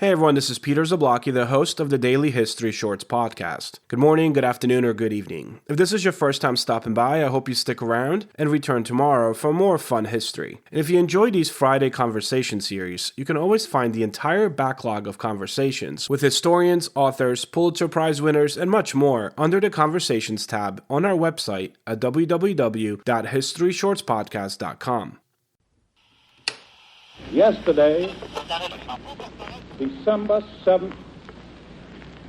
Hey everyone, this is Peter Zablocki, the host of the Daily History Shorts podcast. Good morning, good afternoon, or good evening. If this is your first time stopping by, I hope you stick around and return tomorrow for more fun history. And if you enjoy these Friday conversation series, you can always find the entire backlog of conversations with historians, authors, Pulitzer Prize winners, and much more under the Conversations tab on our website at www.historyshortspodcast.com. Yesterday, December 7th,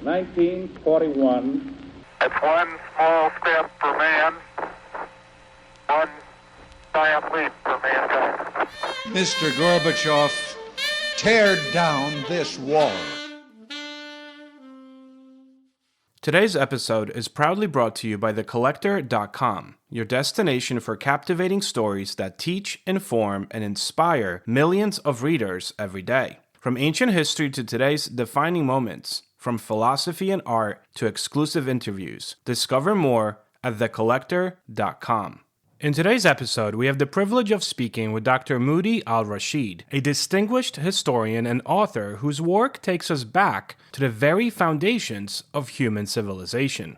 1941. It's one small step for man, one giant leap for mankind. Mr. Gorbachev, tear down this wall. Today's episode is proudly brought to you by thecollector.com, your destination for captivating stories that teach, inform, and inspire millions of readers every day. From ancient history to today's defining moments, from philosophy and art to exclusive interviews, discover more at thecollector.com. In today's episode, we have the privilege of speaking with Dr. Moudhy Al Rashid, a distinguished historian and author whose work takes us back to the very foundations of human civilization.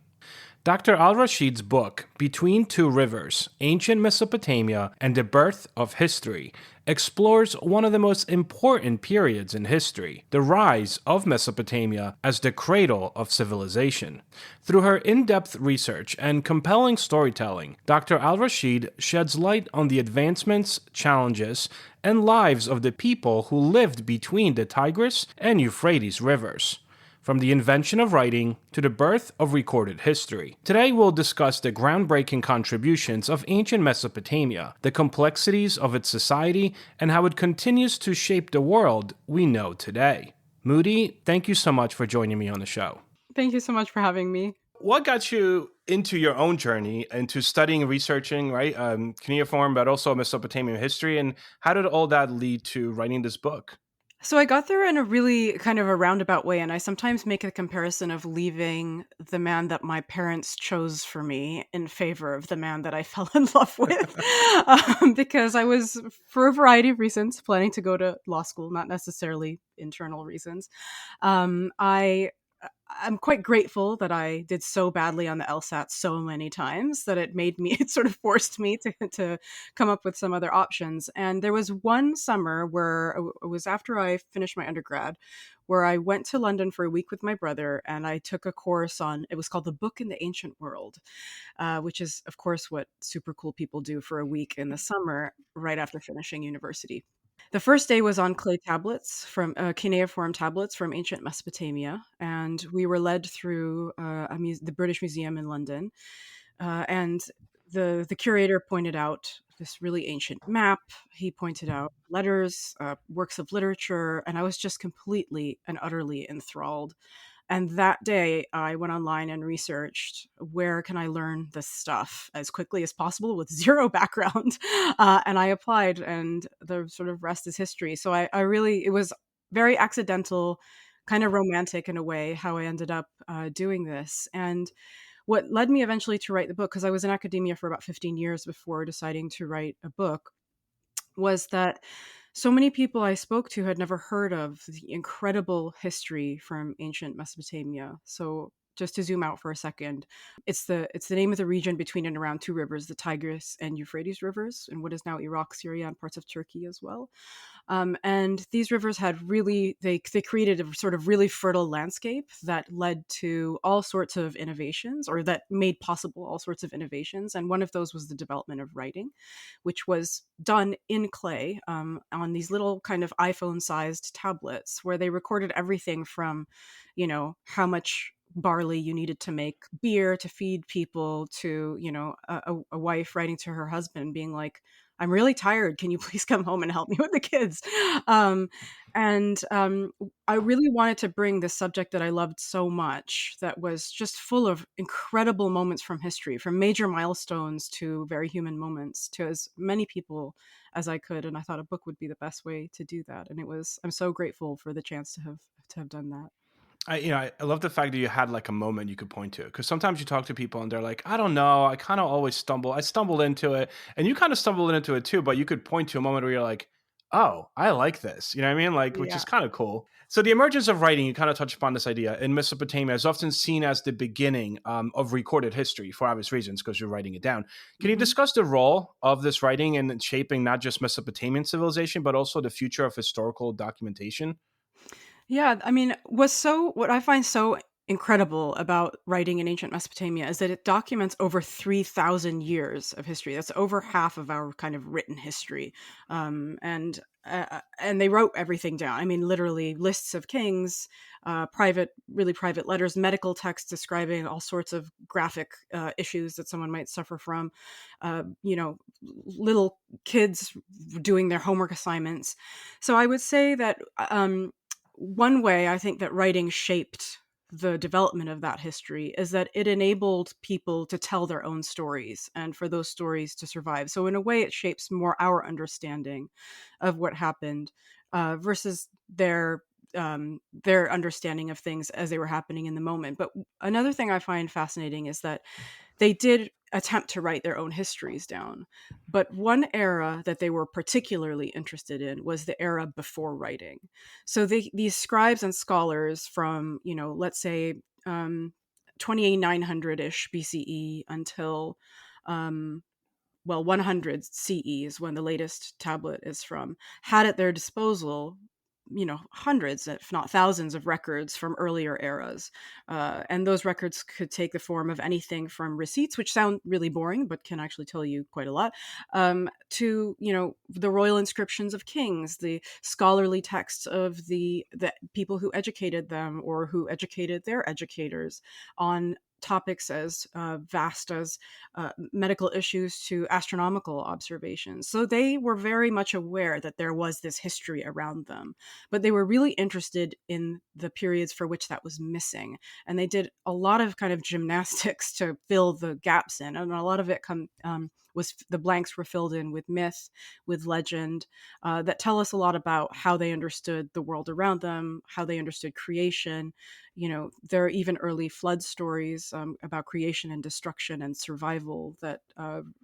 Dr. Al Rashid's book, Between Two Rivers, Ancient Mesopotamia and the Birth of History, explores one of the most important periods in history, the rise of Mesopotamia as the cradle of civilization. Through her in-depth research and compelling storytelling, Dr. Al Rashid sheds light on the advancements, challenges, and lives of the people who lived between the Tigris and Euphrates rivers. From the invention of writing to the birth of recorded history. Today we'll discuss the groundbreaking contributions of ancient Mesopotamia, the complexities of its society, and how it continues to shape the world we know today. Moudhy, thank you so much for joining me on the show. Thank you so much for having me. What got you into your own journey, into studying and researching, cuneiform, but also Mesopotamian history, and how did all that lead to writing this book? So I got there in a really kind of a roundabout way, and I sometimes make a comparison of leaving the man that my parents chose for me in favor of the man that I fell in love with, because I was, for a variety of reasons, planning to go to law school, not necessarily internal reasons. I'm quite grateful that I did so badly on the LSAT so many times that it sort of forced me to come up with some other options. And there was one summer where it was after I finished my undergrad, where I went to London for a week with my brother, and I took a course it was called The Book in the Ancient World, which is, of course, what super cool people do for a week in the summer right after finishing university. The first day was on clay tablets from cuneiform tablets from ancient Mesopotamia, and we were led through the British Museum in London. And the curator pointed out this really ancient map. He pointed out letters, works of literature, and I was just completely and utterly enthralled. And that day, I went online and researched where can I learn this stuff as quickly as possible with zero background. And I applied, and the sort of rest is history. So it was very accidental, kind of romantic in a way, how I ended up doing this. And what led me eventually to write the book, because I was in academia for about 15 years before deciding to write a book, was that so many people I spoke to had never heard of the incredible history from ancient Mesopotamia. So just to zoom out for a second, it's the name of the region between and around two rivers, the Tigris and Euphrates rivers, in what is now Iraq, Syria, and parts of Turkey as well. And these rivers had they created a sort of really fertile landscape that led to all sorts of innovations, or that made possible all sorts of innovations. And one of those was the development of writing, which was done in clay on these little kind of iPhone-sized tablets, where they recorded everything from, how much barley you needed to make beer to feed people, to a wife writing to her husband being like, I'm really tired, can you please come home and help me with the kids? I really wanted to bring this subject that I loved so much, that was just full of incredible moments from history, from major milestones to very human moments, to as many people as I could. And I thought a book would be the best way to do that. And I'm so grateful for the chance to have done that. I love the fact that you had like a moment you could point to, because sometimes you talk to people and they're like, I don't know, I kind of always stumbled into it, and you kind of stumbled into it too, but you could point to a moment where you're like, oh, I like this. You know what I mean? Like, which is Yeah. kind of cool. So the emergence of writing, you kind of touched upon this idea in Mesopotamia, is often seen as the beginning of recorded history for obvious reasons, because you're writing it down. Can you Mhm. discuss the role of this writing in shaping not just Mesopotamian civilization, but also the future of historical documentation? Yeah, I mean, what I find so incredible about writing in ancient Mesopotamia is that it documents over 3,000 years of history. That's over half of our kind of written history. And they wrote everything down. I mean, literally lists of kings, really private letters, medical texts describing all sorts of graphic issues that someone might suffer from, little kids doing their homework assignments. So I would say that one way I think that writing shaped the development of that history is that it enabled people to tell their own stories and for those stories to survive. So in a way, it shapes more our understanding of what happened versus their understanding of things as they were happening in the moment. But another thing I find fascinating is that they did attempt to write their own histories down. But one era that they were particularly interested in was the era before writing. So these scribes and scholars from, let's say 2900-ish BCE until um, 100 CE is when the latest tablet is from, had at their disposal, hundreds, if not thousands, of records from earlier eras. And those records could take the form of anything from receipts, which sound really boring, but can actually tell you quite a lot, to, the royal inscriptions of kings, the scholarly texts of the people who educated them or who educated their educators on topics as vast as medical issues to astronomical observations. So they were very much aware that there was this history around them, but they were really interested in the periods for which that was missing. And they did a lot of kind of gymnastics to fill the gaps in. And a lot of it was the blanks were filled in with myth, with legend, that tell us a lot about how they understood the world around them, how they understood creation. There are even early flood stories about creation and destruction and survival that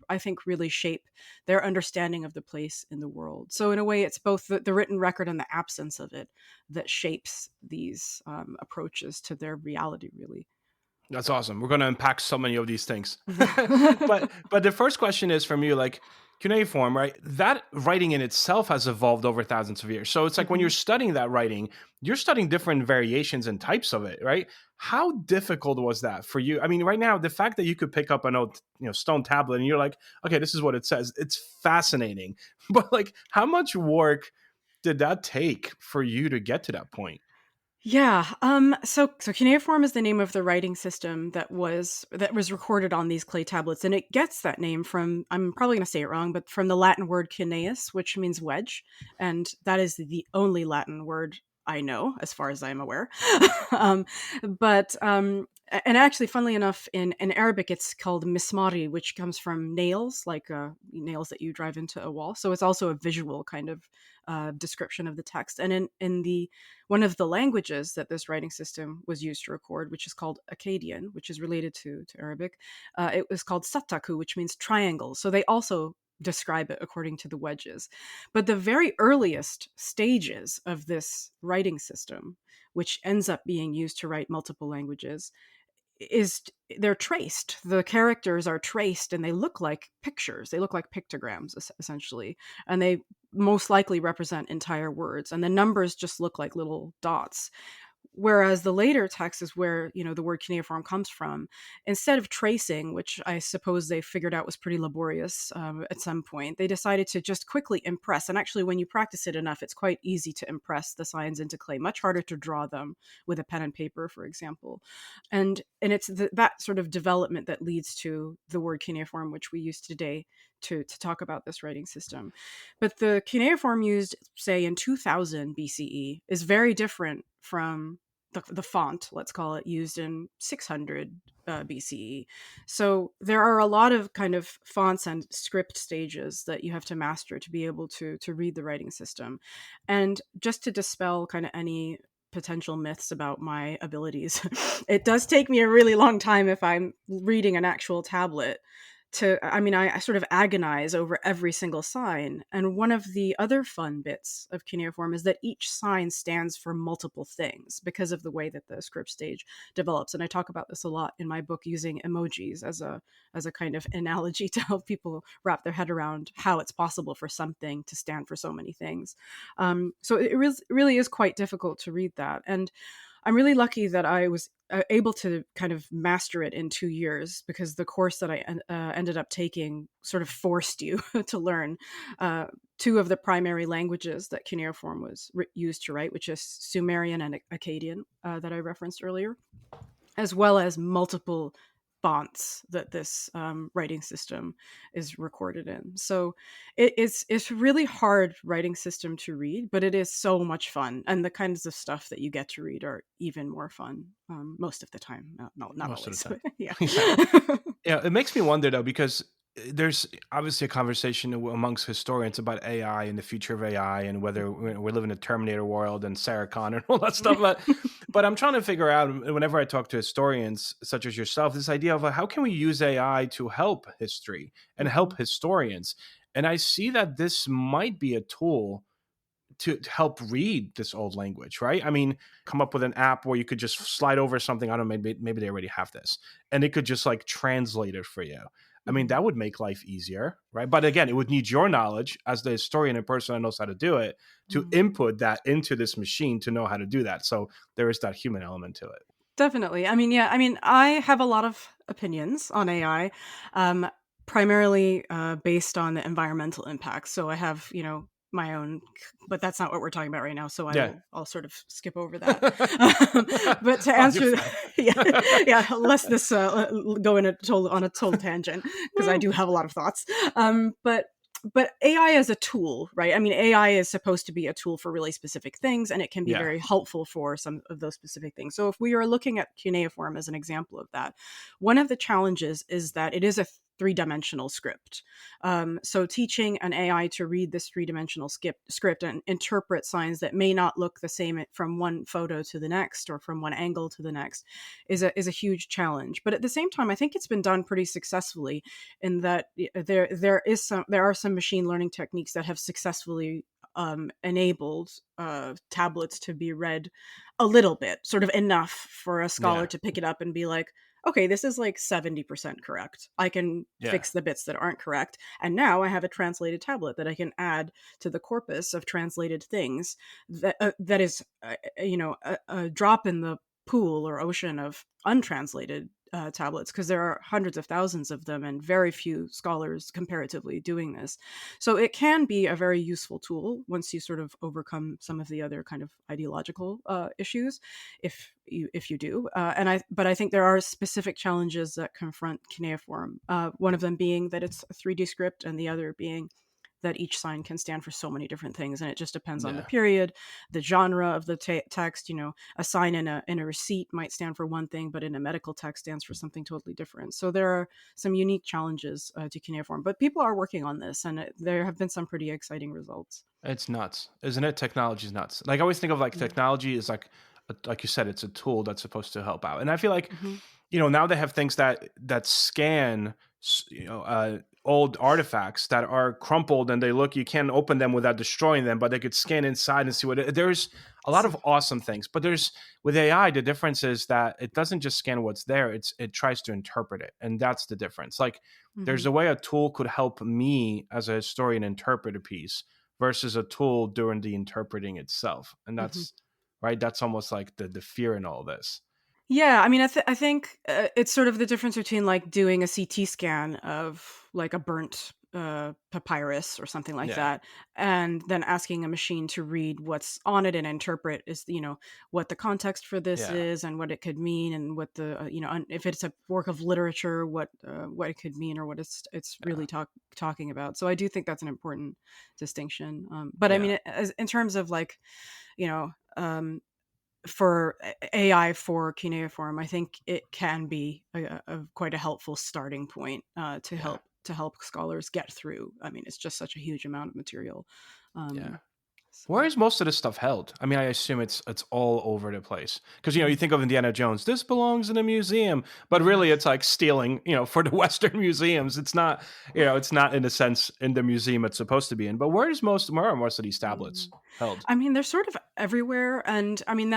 I think really shape their understanding of the place in the world. So in a way, it's both the written record and the absence of it that shapes these approaches to their reality, really. That's awesome. We're going to unpack so many of these things. Yeah. But the first question is from you, like cuneiform, right? That writing in itself has evolved over thousands of years. So it's like when you're Mhm. studying that writing, you're studying different variations and types of it, right? How difficult was that for you? I mean, right now, the fact that you could pick up an old, stone tablet and you're like, okay, this is what it says. It's fascinating. But like, how much work did that take for you to get to that point? Yeah. So cuneiform is the name of the writing system that was recorded on these clay tablets, and it gets that name from, I'm probably going to say it wrong, but from the Latin word cuneus, which means wedge, and that is the only Latin word I know, as far as I'm aware. um, and actually, funnily enough, in Arabic, it's called mismari, which comes from nails, like nails that you drive into a wall. So it's also a visual kind of description of the text. And in the one of the languages that this writing system was used to record, which is called Akkadian, which is related to Arabic, it was called Sataku, which means triangle. So they also describe it according to the wedges. But the very earliest stages of this writing system, which ends up being used to write multiple languages, is they're traced. The characters are traced and they look like pictures. They look like pictograms, essentially. And they most likely represent entire words. And the numbers just look like little dots. Whereas the later text is where, the word cuneiform comes from. Instead of tracing, which I suppose they figured out was pretty laborious at some point, they decided to just quickly impress. And actually, when you practice it enough, it's quite easy to impress the signs into clay, much harder to draw them with a pen and paper, for example. And it's that sort of development that leads to the word cuneiform, which we use today to talk about this writing system. But the cuneiform used, say, in 2000 BCE is very different from the font, let's call it, used in 600 BCE. So there are a lot of kind of fonts and script stages that you have to master to be able to read the writing system. And just to dispel kind of any potential myths about my abilities, it does take me a really long time if I'm reading an actual tablet I sort of agonize over every single sign. And one of the other fun bits of cuneiform is that each sign stands for multiple things because of the way that the script stage develops. And I talk about this a lot in my book, using emojis as a kind of analogy to help people wrap their head around how it's possible for something to stand for so many things. So it really is quite difficult to read that. And I'm really lucky that I was able to kind of master it in 2 years, because the course that I ended up taking sort of forced you to learn two of the primary languages that cuneiform was used to write, which is Sumerian and Akkadian, that I referenced earlier, as well as multiple fonts that this writing system is recorded in. So it's really hard writing system to read, but it is so much fun, and the kinds of stuff that you get to read are even more fun most of the time. Not Most of always. the time. Yeah. Yeah. Yeah, it makes me wonder though, because there's obviously a conversation amongst historians about AI and the future of AI and whether we live in a Terminator world and Sarah Connor and all that stuff. But I'm trying to figure out, whenever I talk to historians such as yourself, this idea of how can we use AI to help history and help historians? And I see that this might be a tool to help read this old language, right? I mean, come up with an app where you could just slide over something. I don't know, maybe they already have this, and it could just like translate it for you. I mean, that would make life easier, right? But again, it would need your knowledge as the historian and person that knows how to do it to input that into this machine to know how to do that. So there is that human element to it. Definitely. I mean, yeah, I mean, I have a lot of opinions on AI, primarily based on the environmental impacts. So I have, my own, but that's not what we're talking about right now. So Yeah. I'll sort of skip over that. But to Oh, you're answer, fine. yeah, lest this go in on a total tangent, because I do have a lot of thoughts. But AI as a tool, right? I mean, AI is supposed to be a tool for really specific things, and it can be Yeah. very helpful for some of those specific things. So if we are looking at cuneiform as an example of that, one of the challenges is that it is a three-dimensional script. So teaching an AI to read this three-dimensional script and interpret signs that may not look the same from one photo to the next or from one angle to the next is a huge challenge. But at the same time, I think it's been done pretty successfully, in that there are some machine learning techniques that have successfully enabled tablets to be read a little bit, sort of enough for a scholar Yeah. to pick it up and be like, okay, this is like 70% correct. I can Yeah. fix the bits that aren't correct. And now I have a translated tablet that I can add to the corpus of translated things that is, a drop in the pool or ocean of untranslated tablets, because there are hundreds of thousands of them and very few scholars comparatively doing this. So it can be a very useful tool once you sort of overcome some of the other kind of ideological issues, if you do. But I think there are specific challenges that confront cuneiform. One of them being that it's a 3D script, and the other being that each sign can stand for so many different things, and it just depends on the Yeah. period, the genre of the text. A sign in a receipt might stand for one thing, but in a medical text stands for something totally different. So there are some unique challenges to cuneiform, but people are working on this, and there have been some pretty exciting results. It's nuts, isn't it? Technology is nuts. Like I always think of like technology is like you said, it's a tool that's supposed to help out. And I feel like, Mhm. now they have things that scan, old artifacts that are crumpled and you can't open them without destroying them, but they could scan inside and see there's a lot of awesome things. But with AI, the difference is that it doesn't just scan what's there; it tries to interpret it, and that's the difference. Like there's Mhm. a way a tool could help me as a historian interpret a piece versus a tool doing the interpreting itself. And Mhm. that's right. That's almost like the fear in all this. Yeah, I mean, I think it's sort of the difference between like doing a CT scan of like a burnt papyrus or something like Yeah. that, and then asking a machine to read what's on it and interpret what the context for this Yeah. is and what it could mean, and what the if it's a work of literature, what it could mean, or what it's Yeah. really talking about. So I do think that's an important distinction. But I Yeah. mean, in terms of like, you know. For AI for cuneiform, I think it can be quite a helpful starting point to Yeah. help scholars get through. I mean, it's just such a huge amount of material. Yeah. Um, Where So, is most of this stuff held? I mean, I assume it's all over the place. Because you mm, think of Indiana Jones, this belongs in a museum, but really yes. it's like stealing. For the Western museums, it's not. It's not in a sense in the museum it's supposed to be in. But where are most of these tablets Mm. held? I mean, they're sort of everywhere, and I mean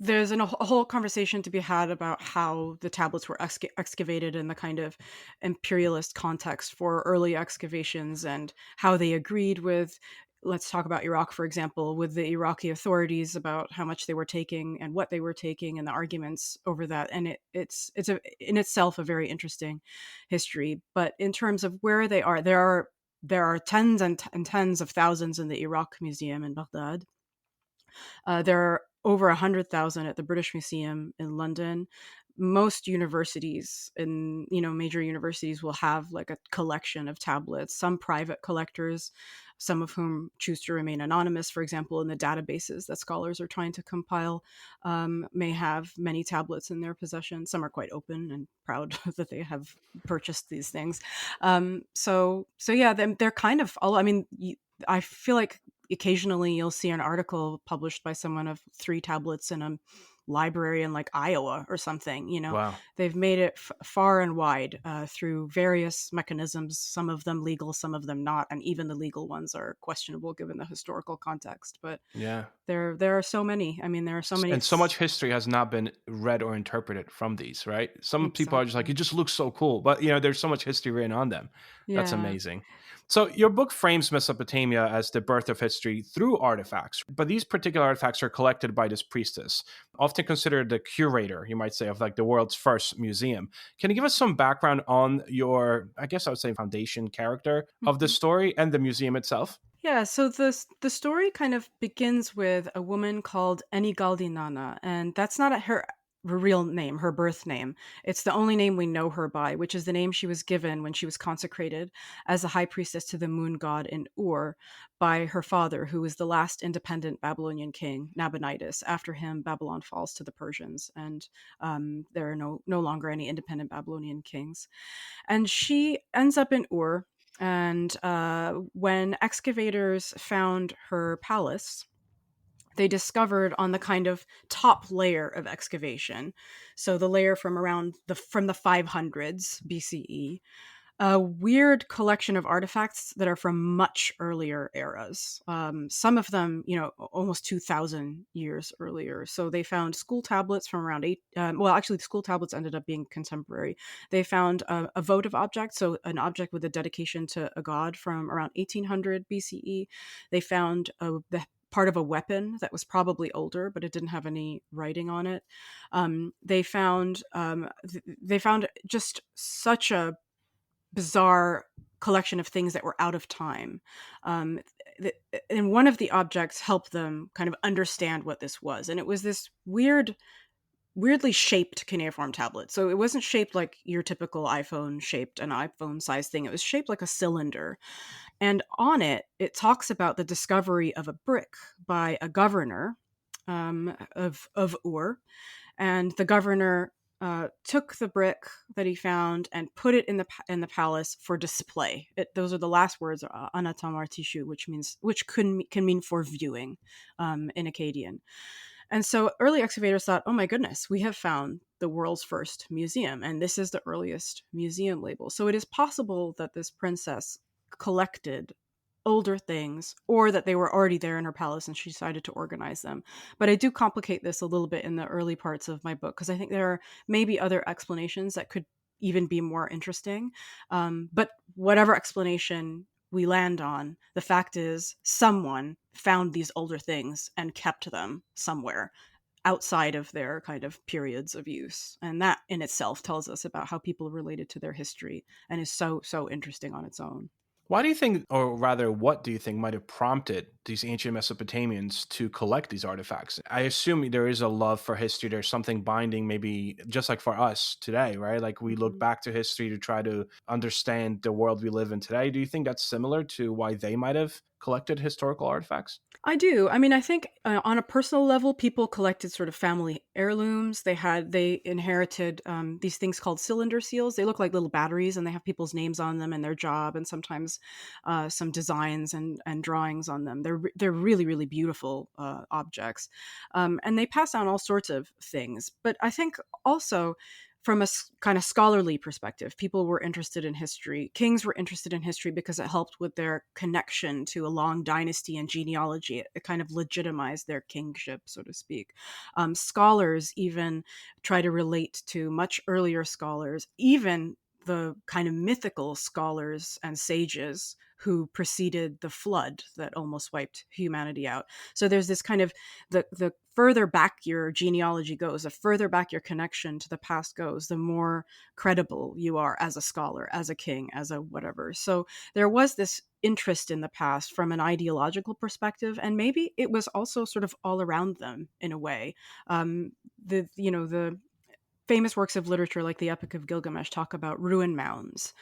there's a whole conversation to be had about how the tablets were excavated in the kind of imperialist context for early excavations, and how they agreed with. Let's talk about Iraq, for example, with the Iraqi authorities about how much they were taking and what they were taking, and the arguments over that. And it's in itself a very interesting history. But in terms of where they are, there are tens and tens of thousands in the Iraq Museum in Baghdad. There are over 100,000 at the British Museum in London. Most universities and major universities will have like a collection of tablets. Some private collectors, some of whom choose to remain anonymous, for example, in the databases that scholars are trying to compile, may have many tablets in their possession. Some are quite open and proud that they have purchased these things. So yeah, they're kind of all. I mean, I feel like occasionally you'll see an article published by someone of 3 tablets in a library in like Iowa or something. Wow. They've made it far and wide through various mechanisms, some of them legal, some of them not, and even the legal ones are questionable given the historical context. But Yeah. there are so many. I mean, there are so many. And so much history has not been read or interpreted from these, right? Some people are just like, Exactly. it just looks so cool, but there's so much history written on them. That's Yeah. amazing. So your book frames Mesopotamia as the birth of history through artifacts, but these particular artifacts are collected by this priestess, often considered the curator, you might say, of like the world's first museum. Can you give us some background on your, I guess I would say, foundation character of the Mhm. story and the museum itself? Yeah, so the story kind of begins with a woman called Enigaldi Nana, and that's not her real name, her birth name. It's the only name we know her by, which is the name she was given when she was consecrated as the high priestess to the moon god in Ur by her father, who was the last independent Babylonian king, Nabonidus. After him, Babylon falls to the Persians, and there are no longer any independent Babylonian kings. And she ends up in Ur. And when excavators found her palace, they discovered on the kind of top layer of excavation, so the layer from the 500s BCE, a weird collection of artifacts that are from much earlier eras. Some of them, almost 2,000 years earlier. So they found school tablets from around eight. Well, actually, the school tablets ended up being contemporary. They found a votive object, so an object with a dedication to a god from around 1800 BCE. They found the part of a weapon that was probably older, but it didn't have any writing on it. They found just such a bizarre collection of things that were out of time. Um, and one of the objects helped them kind of understand what this was. And it was this weirdly shaped cuneiform tablet. So it wasn't shaped like your typical iPhone shaped an iPhone size thing. It was shaped like a cylinder. And on it, it talks about the discovery of a brick by a governor of Ur, and the governor took the brick that he found and put it in the palace for display. Those are the last words, anatamar tishu, which can mean for viewing in Akkadian. And so early excavators thought, oh my goodness, we have found the world's first museum, and this is the earliest museum label. So it is possible that this princess collected older things, or that they were already there in her palace and she decided to organize them. But I do complicate this a little bit in the early parts of my book because I think there are maybe other explanations that could even be more interesting. But whatever explanation we land on, the fact is someone found these older things and kept them somewhere outside of their kind of periods of use. And that in itself tells us about how people related to their history and is so interesting on its own. Why do you think, or rather, what do you think might have prompted these ancient Mesopotamians to collect these artifacts? I assume there is a love for history. There's something binding, maybe just like for us today, right? Like we look Mhm. back to history to try to understand the world we live in today. Do you think that's similar to why they might have collected historical artifacts? I do. I mean, I think on a personal level, people collected sort of family heirlooms. They inherited these things called cylinder seals. They look like little batteries, and they have people's names on them and their job, and sometimes some designs and drawings on them. They're really really beautiful objects, and they pass down all sorts of things. But I think also from a kind of scholarly perspective, people were interested in history. Kings were interested in history because it helped with their connection to a long dynasty and genealogy. It kind of legitimized their kingship, so to speak. Scholars even try to relate to much earlier scholars, even the kind of mythical scholars and sages who preceded the flood that almost wiped humanity out. So there's this kind of the further back your genealogy goes, the further back your connection to the past goes, the more credible you are as a scholar, as a king, as a whatever. So there was this interest in the past from an ideological perspective, and maybe it was also sort of all around them in a way. The famous works of literature like the Epic of Gilgamesh talk about ruin mounds.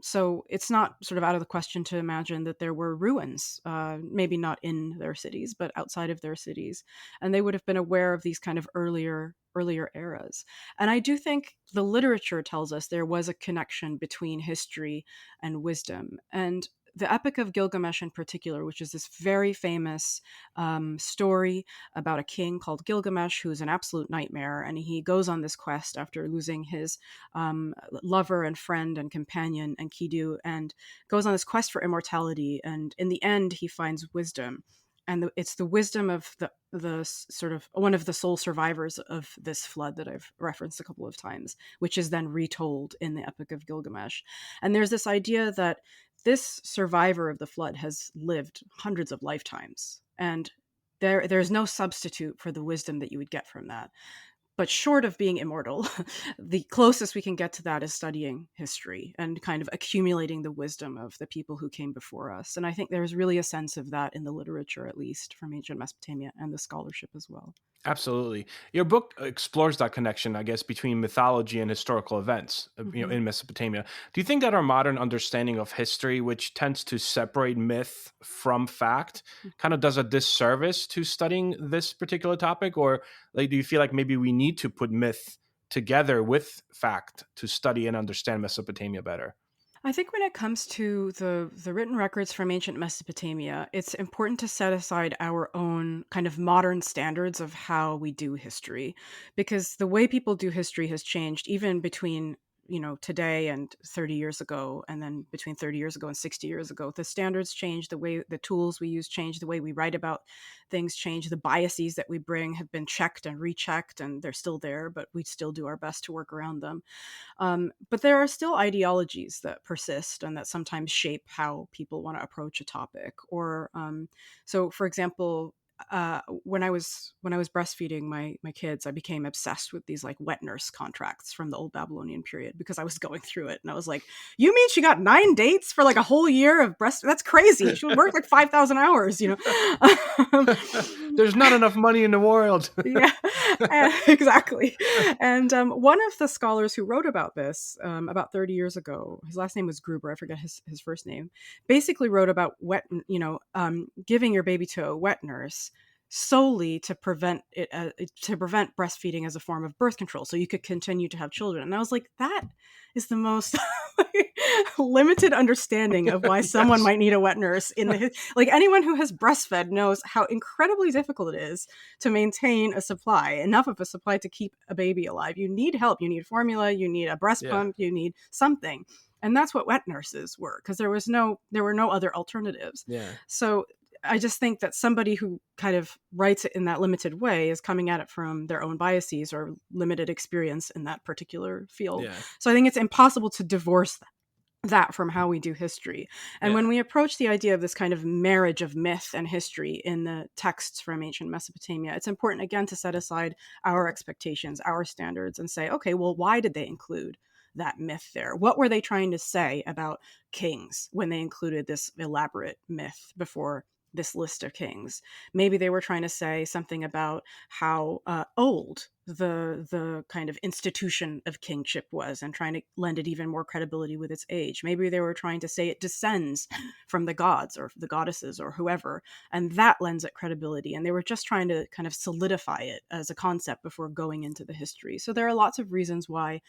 So it's not sort of out of the question to imagine that there were ruins, maybe not in their cities, but outside of their cities. And they would have been aware of these kind of earlier eras. And I do think the literature tells us there was a connection between history and wisdom. And the Epic of Gilgamesh in particular, which is this very famous story about a king called Gilgamesh who's an absolute nightmare, and he goes on this quest after losing his lover and friend and companion Enkidu, and goes on this quest for immortality. And in the end, he finds wisdom, and it's the wisdom of the sort of one of the sole survivors of this flood that I've referenced a couple of times, which is then retold in the Epic of Gilgamesh. And there's this idea that this survivor of the flood has lived hundreds of lifetimes, and there's no substitute for the wisdom that you would get from that. But short of being immortal, the closest we can get to that is studying history and kind of accumulating the wisdom of the people who came before us. And I think there's really a sense of that in the literature, at least from ancient Mesopotamia, and the scholarship as well. Absolutely. Your book explores that connection, I guess, between mythology and historical events, Mm-hmm. in Mesopotamia. Do you think that our modern understanding of history, which tends to separate myth from fact, kind of does a disservice to studying this particular topic? Or like, do you feel like maybe we need to put myth together with fact to study and understand Mesopotamia better? I think when it comes to the written records from ancient Mesopotamia, it's important to set aside our own kind of modern standards of how we do history, because the way people do history has changed even between today and 30 years ago, and then between 30 years ago and 60 years ago. The standards change, the way the tools we use change, the way we write about things change, the biases that we bring have been checked and rechecked, and they're still there, but we still do our best to work around them. But there are still ideologies that persist and that sometimes shape how people want to approach a topic. Or so, for example, when I was breastfeeding my kids, I became obsessed with these like wet nurse contracts from the old Babylonian period because I was going through it, and I was like, "You mean she got 9 dates for like a whole year of breast? That's crazy. She would work like 5,000 hours, you know." There's not enough money in the world. Yeah, exactly. And one of the scholars who wrote about this about 30 years ago, his last name was Gruber, I forget his first name, basically wrote about giving your baby to a wet nurse solely to prevent breastfeeding as a form of birth control, so you could continue to have children. And I was like, that is the most limited understanding of why someone Yes. might need a wet nurse like anyone who has breastfed knows how incredibly difficult it is to maintain a supply, enough of a supply to keep a baby alive. You need help, you need formula, you need a breast Yeah. pump, you need something. And that's what wet nurses were, because there were no other alternatives. Yeah. So I just think that somebody who kind of writes it in that limited way is coming at it from their own biases or limited experience in that particular field. Yeah. So I think it's impossible to divorce that from how we do history. And Yeah. when we approach the idea of this kind of marriage of myth and history in the texts from ancient Mesopotamia, it's important again to set aside our expectations, our standards, and say, okay, well, why did they include that myth there? What were they trying to say about kings when they included this elaborate myth before this list of kings. Maybe they were trying to say something about how old the kind of institution of kingship was, and trying to lend it even more credibility with its age. Maybe they were trying to say it descends from the gods or the goddesses or whoever, and that lends it credibility. And they were just trying to kind of solidify it as a concept before going into the history. So there are lots of reasons why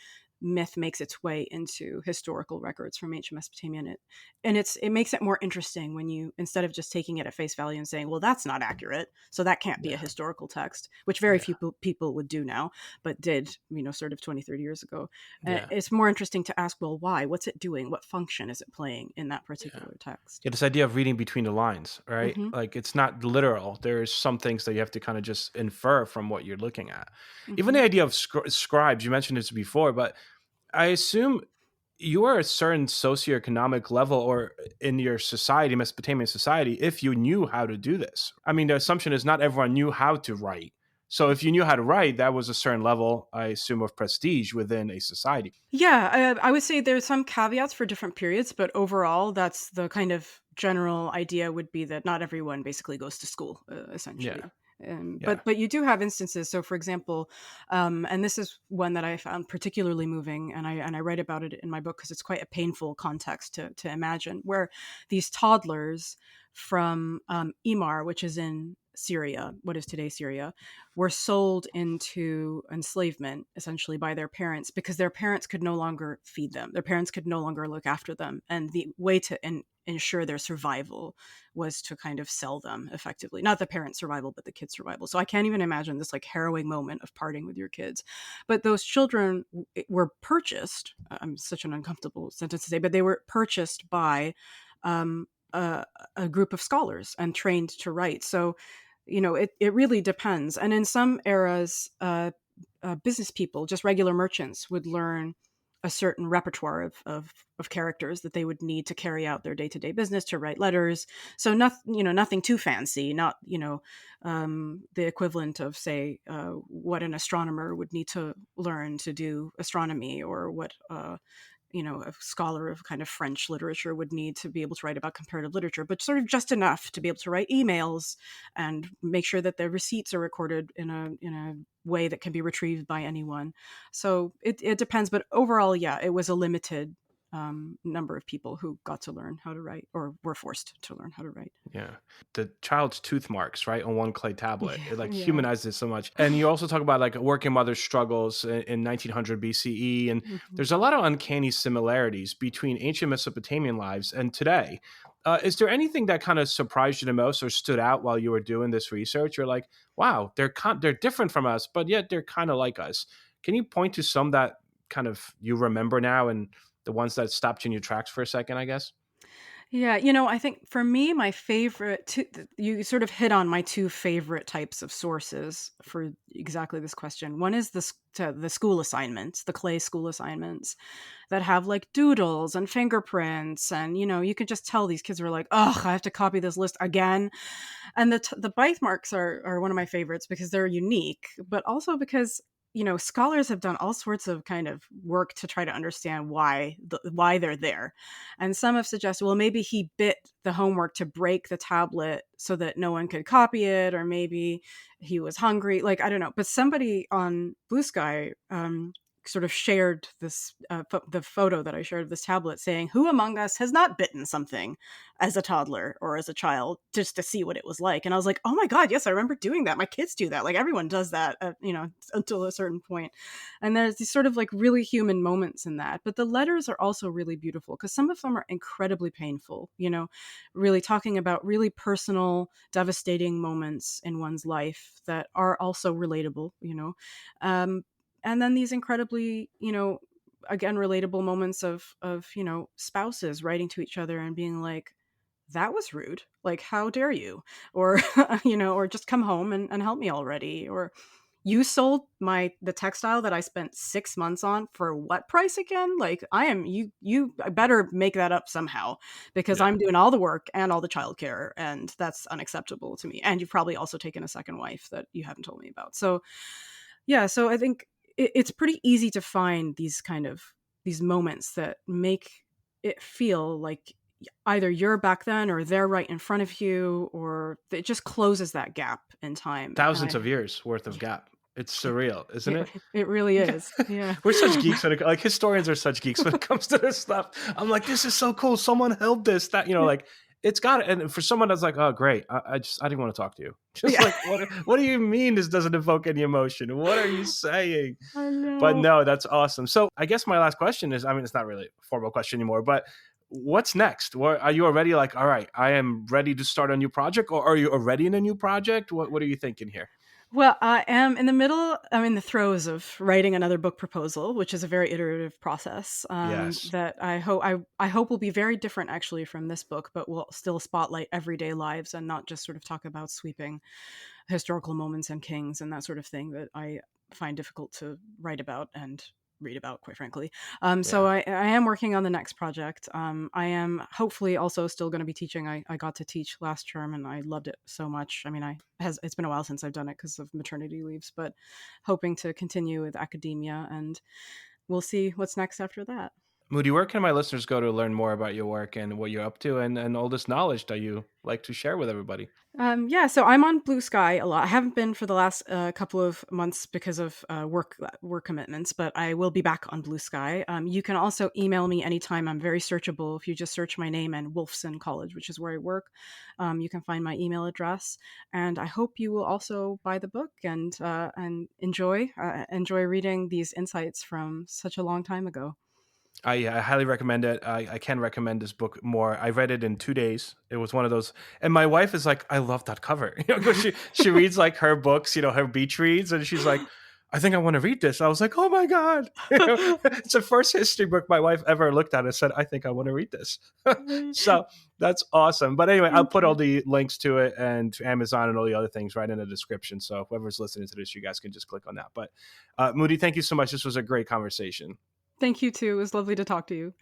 myth makes its way into historical records from ancient Mesopotamia, and it makes it more interesting when you, instead of just taking it at face value and saying, well, that's not accurate, so that can't be a historical text, which very few people would do now, but did, sort of 20, 30 years ago. It's more interesting to ask, well, why? What's it doing? What function is it playing in that particular text? Yeah, this idea of reading between the lines, right? Mm-hmm. Like, it's not literal. There's some things that you have to kind of just infer from what you're looking at. Mm-hmm. Even the idea of scribes, you mentioned this before, but I assume you are a certain socioeconomic level or in your society, Mesopotamian society, if you knew how to do this. I mean, the assumption is not everyone knew how to write. So if you knew how to write, that was a certain level, I assume, of prestige within a society. Yeah, I would say there's some caveats for different periods, but overall, that's the kind of general idea would be that not everyone basically goes to school, essentially. Yeah. But you do have instances. So, for example, and this is one that I found particularly moving, and I write about it in my book because it's quite a painful context to imagine, where these toddlers from Imar, which is in Syria, what is today Syria, were sold into enslavement essentially by their parents because their parents could no longer feed them. Their parents could no longer look after them. And the way to ensure their survival was to kind of sell them effectively. Not the parents' survival, but the kids' survival. So I can't even imagine this like harrowing moment of parting with your kids. But those children were purchased, such an uncomfortable sentence to say, but they were purchased by a group of scholars and trained to write. So it really depends. And in some eras, business people, just regular merchants, would learn a certain repertoire of characters that they would need to carry out their day-to-day business, to write letters. So nothing too fancy, not the equivalent of, say, what an astronomer would need to learn to do astronomy, or what a scholar of kind of French literature would need to be able to write about comparative literature, but sort of just enough to be able to write emails and make sure that the receipts are recorded in a way that can be retrieved by anyone. So it depends, but overall, yeah, it was a limited number of people who got to learn how to write, or were forced to learn how to write. Yeah. The child's tooth marks, right, on one clay tablet. Yeah, It like yeah. humanizes it so much. And you also talk about like a working mother's struggles in 1900 BCE. And there's a lot of uncanny similarities between ancient Mesopotamian lives and today. Is there anything that kind of surprised you the most or stood out while you were doing this research? You're like, wow, they're different from us, but yet they're kind of like us. Can you point to some that kind of you remember now, and the ones that stopped you in your tracks for a second, I guess? Yeah, I think for me, my favorite, you sort of hit on my two favorite types of sources for exactly this question. One is the school assignments, the clay school assignments that have like doodles and fingerprints. And, you can just tell these kids were like, oh, I have to copy this list again. And the bite marks are one of my favorites because they're unique, but also because scholars have done all sorts of kind of work to try to understand why they're there. And some have suggested, well, maybe he bit the homework to break the tablet so that no one could copy it, or maybe he was hungry. Like, I don't know. But somebody on Blue Sky sort of shared this the photo that I shared of this tablet, saying, who among us has not bitten something as a toddler or as a child just to see what it was like? And I was like, oh my god, yes, I remember doing that. My kids do that. Like, everyone does that until a certain point. And there's these sort of like really human moments in that. But the letters are also really beautiful because some of them are incredibly painful, really talking about really personal, devastating moments in one's life that are also relatable. And then these incredibly, again, relatable moments of spouses writing to each other and being like, that was rude. Like, how dare you? Or, or just come home and help me already. Or, you sold the textile that I spent 6 months on for what price again? Like, you better make that up somehow, because I'm doing all the work and all the childcare, and that's unacceptable to me. And you've probably also taken a second wife that you haven't told me about. So, yeah, so I think it's pretty easy to find these moments that make it feel like either you're back then or they're right in front of you, or it just closes that gap in time. And Thousands of years worth of gap. It's surreal, isn't it, it? it really is. Yeah. We're such geeks when like historians are such geeks when it comes to this stuff. I'm like, this is so cool. Someone held this, that, like it's got it. And for someone that's like, oh, great. I didn't want to talk to you. Just Yeah. like, what do you mean this doesn't evoke any emotion? What are you saying? I know. But no, that's awesome. So I guess my last question is, I mean, it's not really a formal question anymore, but what's next? Are you already like, all right, I am ready to start a new project, or are you already in a new project? What are you thinking here? Well, I'm in the throes of writing another book proposal, which is a very iterative process, Yes. that I hope will be very different actually from this book, but will still spotlight everyday lives and not just sort of talk about sweeping historical moments and kings and that sort of thing that I find difficult to write about and read about, quite frankly. So Yeah. I am working on the next project. I am hopefully also still going to be teaching. I got to teach last term and I loved it so much. I mean, it's been a while since I've done it because of maternity leaves, but hoping to continue with academia, and we'll see what's next after that. Moody, where can my listeners go to learn more about your work and what you're up to, and all this knowledge that you like to share with everybody? Yeah, so I'm on Blue Sky a lot. I haven't been for the last couple of months because of work commitments, but I will be back on Blue Sky. You can also email me anytime. I'm very searchable. If you just search my name and Wolfson College, which is where I work, you can find my email address. And I hope you will also buy the book and enjoy reading these insights from such a long time ago. I highly recommend it. I can recommend this book more. I read it in 2 days. It was one of those, and my wife is like, "I love that cover." 'Cause she reads like her books, her beach reads, and she's like, "I think I want to read this." I was like, "Oh my god!" It's the first history book my wife ever looked at and said, "I think I want to read this." So that's awesome. But anyway, I'll put all the links to it and to Amazon and all the other things right in the description. So whoever's listening to this, you guys can just click on that. But Moody, thank you so much. This was a great conversation. Thank you too. It was lovely to talk to you.